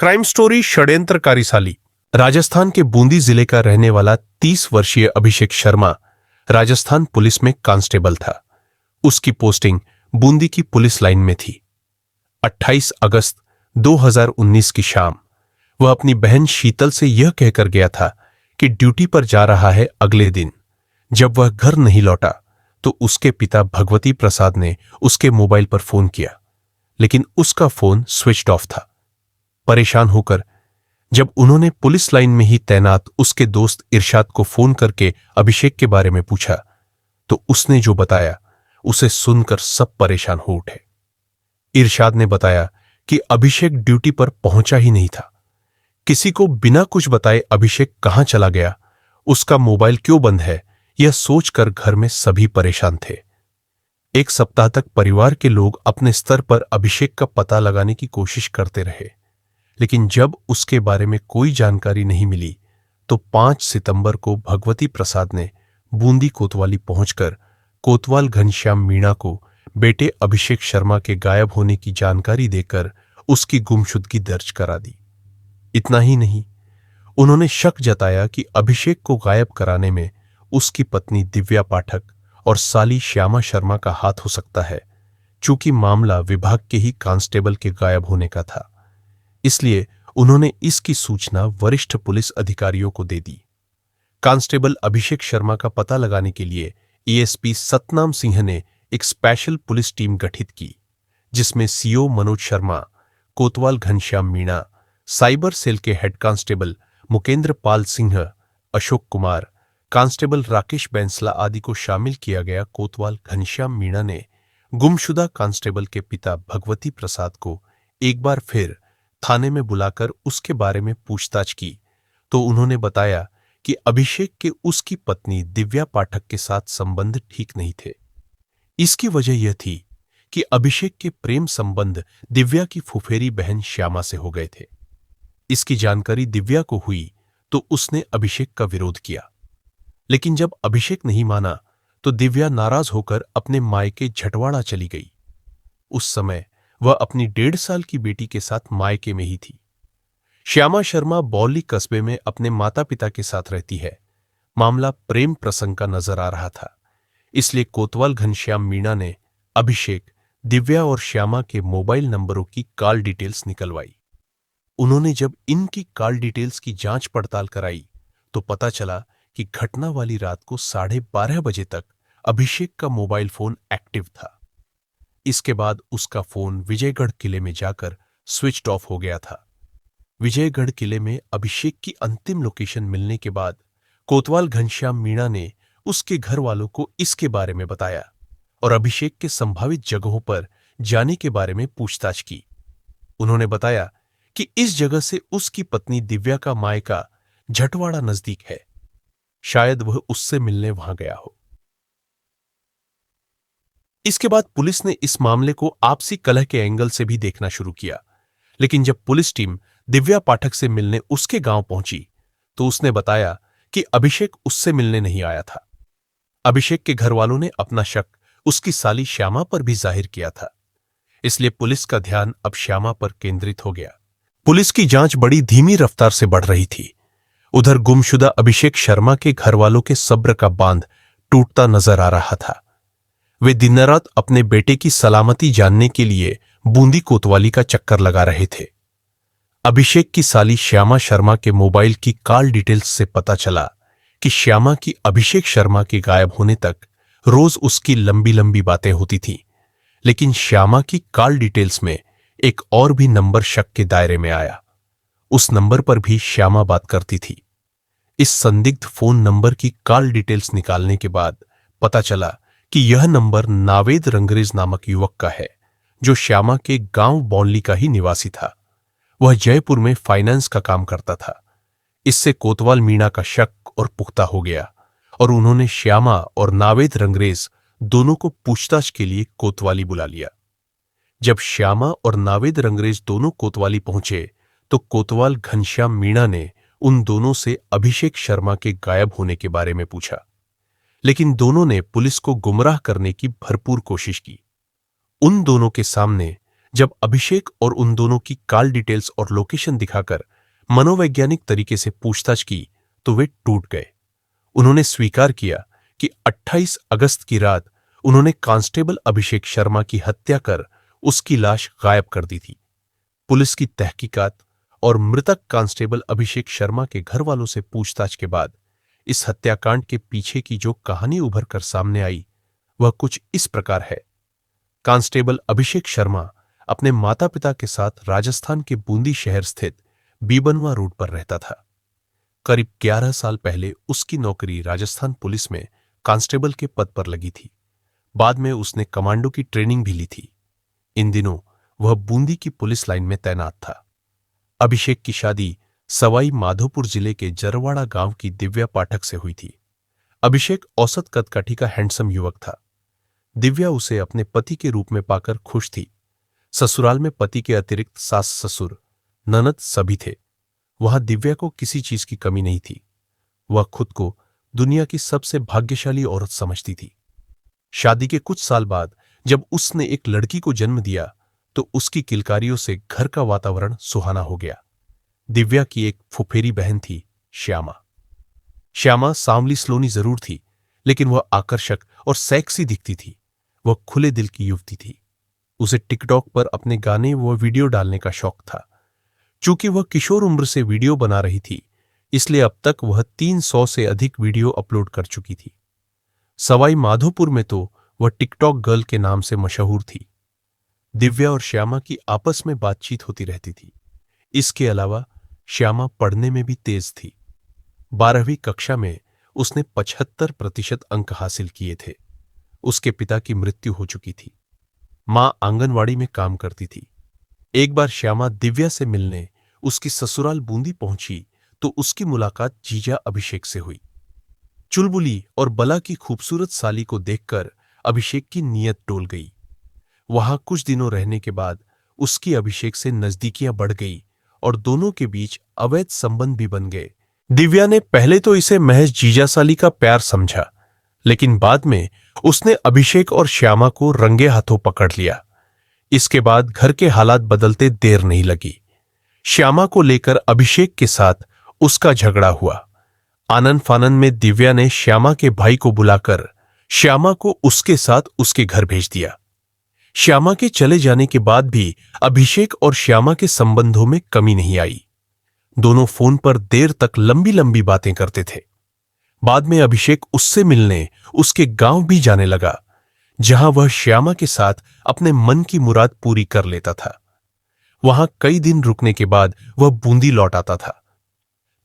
Crime story षड्यंत्रकारी साली। राजस्थान के बूंदी जिले का रहने वाला 30 वर्षीय अभिषेक शर्मा राजस्थान पुलिस में कांस्टेबल था। उसकी पोस्टिंग बूंदी की पुलिस लाइन में थी। 28 अगस्त 2019 की शाम वह अपनी बहन शीतल से यह कहकर गया था कि ड्यूटी पर जा रहा है। अगले दिन जब वह घर नहीं लौटा तो उसके पिता भगवती प्रसाद ने उसके मोबाइल पर फोन किया, लेकिन उसका फोन स्विच्ड ऑफ था। परेशान होकर जब उन्होंने पुलिस लाइन में ही तैनात उसके दोस्त इरशाद को फोन करके अभिषेक के बारे में पूछा तो उसने जो बताया उसे सुनकर सब परेशान हो उठे। इरशाद ने बताया कि अभिषेक ड्यूटी पर पहुंचा ही नहीं था। किसी को बिना कुछ बताए अभिषेक कहां चला गया, उसका मोबाइल क्यों बंद है, यह सोचकर घर में सभी परेशान थे। एक सप्ताह तक परिवार के लोग अपने स्तर पर अभिषेक का पता लगाने की कोशिश करते रहे, लेकिन जब उसके बारे में कोई जानकारी नहीं मिली तो 5 सितंबर को भगवती प्रसाद ने बूंदी कोतवाली पहुंचकर कोतवाल घनश्याम मीणा को बेटे अभिषेक शर्मा के गायब होने की जानकारी देकर उसकी गुमशुदगी दर्ज करा दी। इतना ही नहीं, उन्होंने शक जताया कि अभिषेक को गायब कराने में उसकी पत्नी दिव्या पाठक और साली श्यामा शर्मा का हाथ हो सकता है। चूंकि मामला विभाग के ही कांस्टेबल के गायब होने का था, इसलिए उन्होंने इसकी सूचना वरिष्ठ पुलिस अधिकारियों को दे दी। कांस्टेबल अभिषेक शर्मा का पता लगाने के लिए एएसपी सतनाम सिंह ने एक स्पेशल पुलिस टीम गठित की, जिसमें सीओ मनोज शर्मा, कोतवाल घनश्याम मीणा, साइबर सेल के head constable Mukendra Pal Singh, Ashok Kumar, constable Rakesh Bainsla आदि को शामिल किया गया। कोतवाल घनश्याम मीणा ने गुमशुदा कांस्टेबल के पिता भगवती प्रसाद को एक बार फिर थाने में बुलाकर उसके बारे में पूछताछ की तो उन्होंने बताया कि अभिषेक के उसकी पत्नी दिव्या पाठक के साथ संबंध ठीक नहीं थे। इसकी वजह यह थी कि अभिषेक के प्रेम संबंध दिव्या की फुफेरी बहन श्यामा से हो गए थे। इसकी जानकारी दिव्या को हुई तो उसने अभिषेक का विरोध किया, लेकिन जब अभिषेक नहीं माना तो दिव्या नाराज होकर अपने मायके झटवाड़ा चली गई। उस समय वह अपनी 1.5 साल की बेटी के साथ मायके में ही थी। श्यामा शर्मा बौली कस्बे में अपने माता पिता के साथ रहती है। मामला प्रेम प्रसंग का नजर आ रहा था, इसलिए कोतवाल घनश्याम मीणा ने अभिषेक, दिव्या और श्यामा के मोबाइल नंबरों की कॉल डिटेल्स निकलवाई। उन्होंने जब इनकी कॉल डिटेल्स की जांच पड़ताल कराई तो पता चला कि घटना वाली रात को 12:30 बजे तक अभिषेक का मोबाइल फोन एक्टिव था। इसके बाद उसका फोन विजयगढ़ किले में जाकर स्विच्ड ऑफ हो गया था। विजयगढ़ किले में अभिषेक की अंतिम लोकेशन मिलने के बाद कोतवाल घनश्याम मीणा ने उसके घर वालों को इसके बारे में बताया और अभिषेक के संभावित जगहों पर जाने के बारे में पूछताछ की। उन्होंने बताया कि इस जगह से उसकी पत्नी दिव्या का मायका झटवाड़ा नजदीक है, शायद वह उससे मिलने वहां गया हो। इसके बाद पुलिस ने इस मामले को आपसी कलह के एंगल से भी देखना शुरू किया, लेकिन जब पुलिस टीम दिव्या पाठक से मिलने उसके गांव पहुंची तो उसने बताया कि अभिषेक उससे मिलने नहीं आया था। अभिषेक के घर वालों ने अपना शक उसकी साली श्यामा पर भी जाहिर किया था, इसलिए पुलिस का ध्यान अब श्यामा पर केंद्रित हो गया। पुलिस की जांच बड़ी धीमी रफ्तार से बढ़ रही थी। उधर गुमशुदा अभिषेक शर्मा के घर वालों के सब्र का बांध टूटता नजर आ रहा था। वे दिन रात अपने बेटे की सलामती जानने के लिए बूंदी कोतवाली का चक्कर लगा रहे थे। अभिषेक की साली श्यामा शर्मा के मोबाइल की कॉल डिटेल्स से पता चला कि श्यामा की अभिषेक शर्मा के गायब होने तक रोज उसकी लंबी लंबी बातें होती थीं, लेकिन श्यामा की कॉल डिटेल्स में एक और भी नंबर शक के दायरे में आया। उस नंबर पर भी श्यामा बात करती थी। इस संदिग्ध फोन नंबर की कॉल डिटेल्स निकालने के बाद पता चला कि यह नंबर नावेद रंगरेज नामक युवक का है, जो श्यामा के गांव बौनली का ही निवासी था। वह जयपुर में फाइनेंस का काम करता था। इससे कोतवाल मीणा का शक और पुख्ता हो गया और उन्होंने श्यामा और नावेद रंगरेज दोनों को पूछताछ के लिए कोतवाली बुला लिया। जब श्यामा और नावेद रंगरेज दोनों कोतवाली पहुंचे तो कोतवाल घनश्याम मीणा ने उन दोनों से अभिषेक शर्मा के गायब होने के बारे में पूछा, लेकिन दोनों ने पुलिस को गुमराह करने की भरपूर कोशिश की। उन दोनों के सामने जब अभिषेक और उन दोनों की कॉल डिटेल्स और लोकेशन दिखाकर मनोवैज्ञानिक तरीके से पूछताछ की तो वे टूट गए। उन्होंने स्वीकार किया कि 28 अगस्त की रात उन्होंने कांस्टेबल अभिषेक शर्मा की हत्या कर उसकी लाश गायब कर दी थी। पुलिस की तहकीकात और मृतक कांस्टेबल अभिषेक शर्मा के घर वालों से पूछताछ के बाद इस हत्याकांड के पीछे की जो कहानी उभर कर सामने आई वह कुछ इस प्रकार है। कांस्टेबल अभिषेक शर्मा अपने माता पिता के साथ राजस्थान के बूंदी शहर स्थित बीबनवा रोड पर रहता था। करीब 11 साल पहले उसकी नौकरी राजस्थान पुलिस में कांस्टेबल के पद पर लगी थी। बाद में उसने कमांडो की ट्रेनिंग भी ली थी। इन दिनों वह बूंदी की पुलिस लाइन में तैनात था। अभिषेक की शादी सवाई माधोपुर जिले के जरवाड़ा गांव की दिव्या पाठक से हुई थी। अभिषेक औसत कदकाठी का हैंडसम युवक था। दिव्या उसे अपने पति के रूप में पाकर खुश थी। ससुराल में पति के अतिरिक्त सास ससुर ननद सभी थे। वहां दिव्या को किसी चीज की कमी नहीं थी। वह खुद को दुनिया की सबसे भाग्यशाली औरत समझती थी। शादी के कुछ साल बाद जब उसने एक लड़की को जन्म दिया तो उसकी किलकारियों से घर का वातावरण सुहाना हो गया। दिव्या की एक फुफेरी बहन थी, श्यामा। श्यामा सांवली सलोनी जरूर थी, लेकिन वह आकर्षक और सेक्सी दिखती थी। वह खुले दिल की युवती थी। उसे टिकटॉक पर अपने गाने व वीडियो डालने का शौक था। चूंकि वह किशोर उम्र से वीडियो बना रही थी, इसलिए अब तक वह 300 से अधिक वीडियो अपलोड कर चुकी थी। सवाई माधोपुर में तो वह टिकटॉक गर्ल के नाम से मशहूर थी। दिव्या और श्यामा की आपस में बातचीत होती रहती थी। इसके अलावा श्यामा पढ़ने में भी तेज थी। 12वीं कक्षा में उसने 75% अंक हासिल किए थे। उसके पिता की मृत्यु हो चुकी थी। मां आंगनवाड़ी में काम करती थी। एक बार श्यामा दिव्या से मिलने उसकी ससुराल बूंदी पहुंची तो उसकी मुलाकात जीजा अभिषेक से हुई। चुलबुली और बला की खूबसूरत साली को देखकर अभिषेक की नीयत डोल गई। वहां कुछ दिनों रहने के बाद उसकी अभिषेक से नजदीकियां बढ़ गई और दोनों के बीच अवैध संबंध भी बन गए। दिव्या ने पहले तो इसे महज जीजा साली का प्यार समझा, लेकिन बाद में उसने अभिषेक और श्यामा को रंगे हाथों पकड़ लिया। इसके बाद घर के हालात बदलते देर नहीं लगी। श्यामा को लेकर अभिषेक के साथ उसका झगड़ा हुआ। आनन फानन में दिव्या ने श्यामा के भाई को बुलाकर श्यामा को उसके साथ उसके घर भेज दिया। श्यामा के चले जाने के बाद भी अभिषेक और श्यामा के संबंधों में कमी नहीं आई। दोनों फोन पर देर तक लंबी लंबी बातें करते थे। बाद में अभिषेक उससे मिलने उसके गांव भी जाने लगा, जहां वह श्यामा के साथ अपने मन की मुराद पूरी कर लेता था। वहां कई दिन रुकने के बाद वह बूंदी लौट आता था।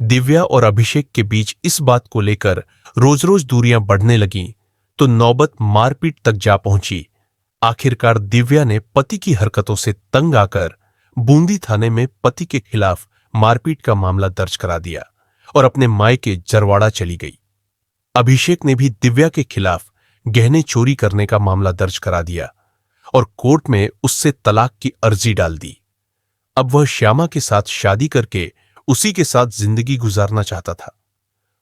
दिव्या और अभिषेक के बीच इस बात को लेकर रोज रोज दूरियां बढ़ने लगीं, तो नौबत मारपीट तक जा पहुंची। आखिरकार दिव्या ने पति की हरकतों से तंग आकर बूंदी थाने में पति के खिलाफ मारपीट का मामला दर्ज करा दिया और अपने मायके जरवाड़ा चली गई। अभिषेक ने भी दिव्या के खिलाफ गहने चोरी करने का मामला दर्ज करा दिया और कोर्ट में उससे तलाक की अर्जी डाल दी। अब वह श्यामा के साथ शादी करके उसी के साथ जिंदगी गुजारना चाहता था।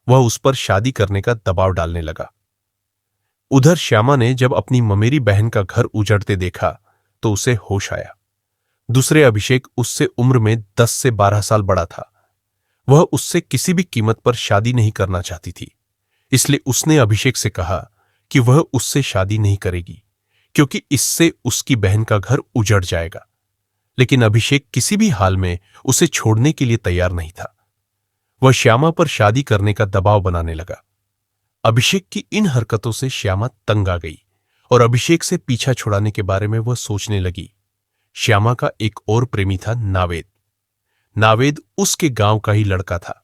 वह उस पर शादी करने का दबाव डालने लगा। उधर श्यामा ने जब अपनी ममेरी बहन का घर उजड़ते देखा तो उसे होश आया। दूसरे अभिषेक उससे उम्र में 10 से 12 साल बड़ा था। वह उससे किसी भी कीमत पर शादी नहीं करना चाहती थी। इसलिए उसने अभिषेक से कहा कि वह उससे शादी नहीं करेगी, क्योंकि इससे उसकी बहन का घर उजड़ जाएगा। लेकिन अभिषेक किसी भी हाल में उसे छोड़ने के लिए तैयार नहीं था। वह श्यामा पर शादी करने का दबाव बनाने लगा। अभिषेक की इन हरकतों से श्यामा तंग आ गई और अभिषेक से पीछा छुड़ाने के बारे में वह सोचने लगी। श्यामा का एक और प्रेमी था, नावेद। नावेद उसके गांव का ही लड़का था,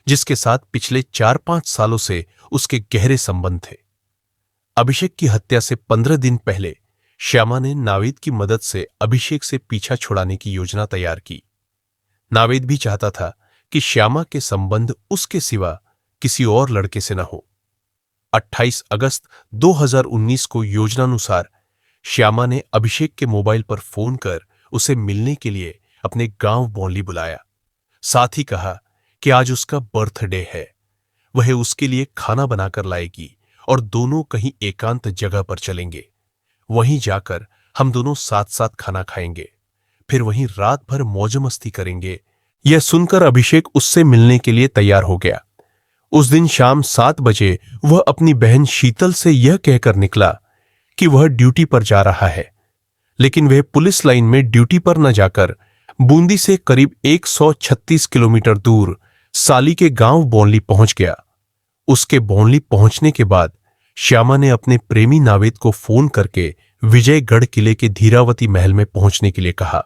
जिसके साथ पिछले 4-5 सालों से उसके गहरे संबंध थे। अभिषेक की हत्या से 15 दिन पहले श्यामा ने नावेद की मदद से अभिषेक से पीछा छुड़ाने की योजना तैयार की। नावेद भी चाहता था कि श्यामा के संबंध उसके सिवा किसी और लड़के से न हो। 28 अगस्त 2019 को योजनानुसार श्यामा ने अभिषेक के मोबाइल पर फोन कर उसे मिलने के लिए अपने गांव बौंली बुलाया। साथ ही कहा कि आज उसका बर्थडे है, वह उसके लिए खाना बनाकर लाएगी और दोनों कहीं एकांत जगह पर चलेंगे। वहीं जाकर हम दोनों साथ साथ खाना खाएंगे। फिर वहीं रात भर मौज मस्ती करेंगे। यह सुनकर अभिषेक उससे मिलने के लिए तैयार हो गया। उस दिन शाम 7 बजे वह अपनी बहन शीतल से यह कहकर निकला कि वह ड्यूटी पर जा रहा है, लेकिन वह पुलिस लाइन में ड्यूटी पर न जाकर बूंदी से करीब 136 किलोमीटर दूर साली के गांव बोनली पहुंच गया। उसके बोनली पहुंचने के बाद श्यामा ने अपने प्रेमी नावेद को फोन करके विजयगढ़ किले के धीरावती महल में पहुंचने के लिए कहा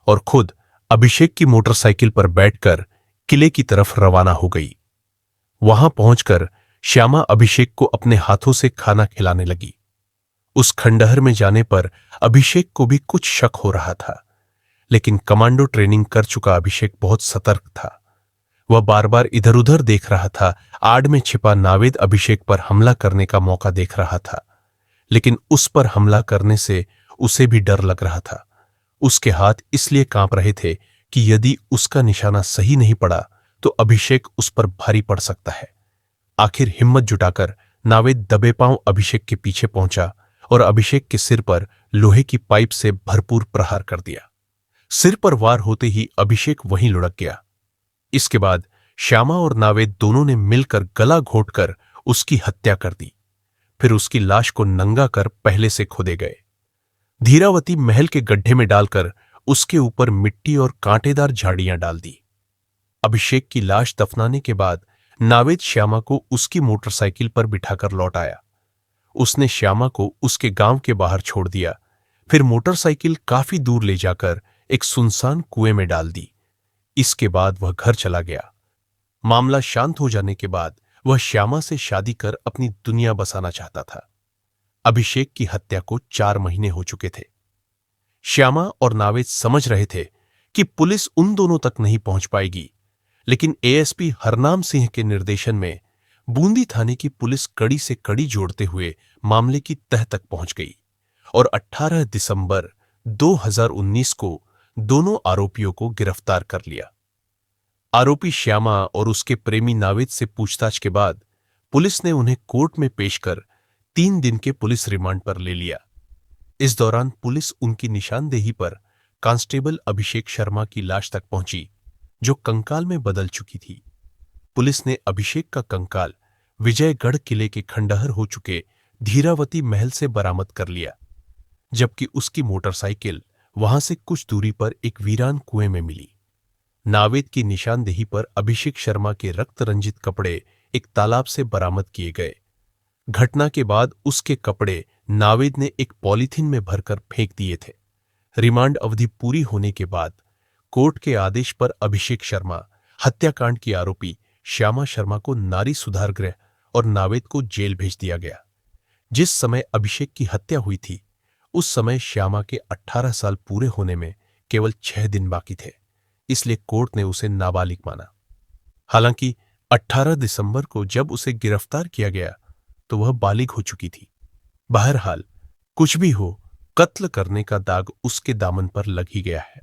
और खुद अभिषेक की मोटरसाइकिल पर बैठकर किले की तरफ रवाना हो गई। वहां पहुंचकर श्यामा अभिषेक को अपने हाथों से खाना खिलाने लगी। उस खंडहर में जाने पर अभिषेक को भी कुछ शक हो रहा था, लेकिन कमांडो ट्रेनिंग कर चुका अभिषेक बहुत सतर्क था। वह बार बार इधर उधर देख रहा था। आड़ में छिपा नावेद अभिषेक पर हमला करने का मौका देख रहा था, लेकिन उस पर हमला करने से उसे भी डर लग रहा था। उसके हाथ इसलिए कांप रहे थे कि यदि उसका निशाना सही नहीं पड़ा तो अभिषेक उस पर भारी पड़ सकता है। आखिर हिम्मत जुटाकर नावेद दबे पांव अभिषेक के पीछे पहुंचा और अभिषेक के सिर पर लोहे की पाइप से भरपूर प्रहार कर दिया। सिर पर वार होते ही अभिषेक वहीं लुढ़क गया। इसके बाद श्यामा और नावेद दोनों ने मिलकर गला घोंटकर उसकी हत्या कर दी। फिर उसकी लाश को नंगा कर पहले से खोदे गए। धीरावती महल के गड्ढे में डालकर उसके ऊपर मिट्टी और कांटेदार झाड़ियां डाल दी। अभिषेक की लाश दफनाने के बाद नावेद श्यामा को उसकी मोटरसाइकिल पर बिठाकर लौट आया। उसने श्यामा को उसके गांव के बाहर छोड़ दिया, फिर मोटरसाइकिल काफी दूर ले जाकर एक सुनसान कुएं में डाल दी। इसके बाद वह घर चला गया। मामला शांत हो जाने के बाद वह श्यामा से शादी कर अपनी दुनिया बसाना चाहता था। अभिषेक की हत्या को 4 महीने हो चुके थे। श्यामा और नावेद समझ रहे थे कि पुलिस उन दोनों तक नहीं पहुंच पाएगी, लेकिन एएसपी हरनाम सिंह के निर्देशन में बूंदी थाने की पुलिस कड़ी से कड़ी जोड़ते हुए मामले की तह तक पहुंच गई और 18 दिसंबर 2019 को दोनों आरोपियों को गिरफ्तार कर लिया। आरोपी श्यामा और उसके प्रेमी नावेद से पूछताछ के बाद पुलिस ने उन्हें कोर्ट में पेश कर 3 दिन के पुलिस रिमांड पर ले लिया। इस दौरान पुलिस उनकी निशानदेही पर कांस्टेबल अभिषेक शर्मा की लाश तक पहुंची, जो कंकाल में बदल चुकी थी। पुलिस ने अभिषेक का कंकाल विजयगढ़ किले के खंडहर हो चुके धीरावती महल से बरामद कर लिया, जबकि उसकी मोटरसाइकिल वहां से कुछ दूरी पर एक वीरान कुएं में मिली। नावेद की निशानदेही पर अभिषेक शर्मा के रक्त रंजित कपड़े एक तालाब से बरामद किए गए। घटना के बाद उसके कपड़े नावेद ने एक पॉलीथीन में भरकर फेंक दिए थे। रिमांड अवधि पूरी होने के बाद कोर्ट के आदेश पर अभिषेक शर्मा हत्याकांड की आरोपी श्यामा शर्मा को नारी सुधार गृह और नावेद को जेल भेज दिया गया। जिस समय अभिषेक की हत्या हुई थी उस समय श्यामा के 18 साल पूरे होने में केवल 6 दिन बाकी थे, इसलिए कोर्ट ने उसे नाबालिग माना। हालांकि 18 दिसंबर को जब उसे गिरफ्तार किया गया तो वह बालिग हो चुकी थी। बहरहाल कुछ भी हो, कत्ल करने का दाग उसके दामन पर लग ही गया है।